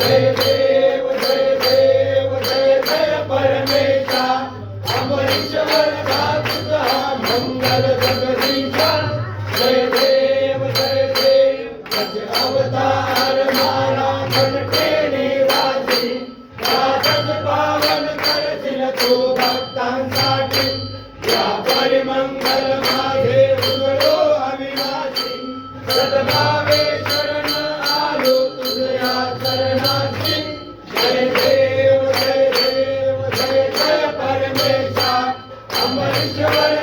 जय देव जय देव जय जय परमेशा अमरीश्वर तुझा मंगल जगदीशा जय देव जय अवतार मारा घटके निवासी राजस पावन करशील तू भक्तांसाठी या परिमंगल माझे उजळो अविनाशी सद्भावे शरण आलो तुझ्या चरणाशी जय देव जय देव जय जय परमेशा अमरीश्वर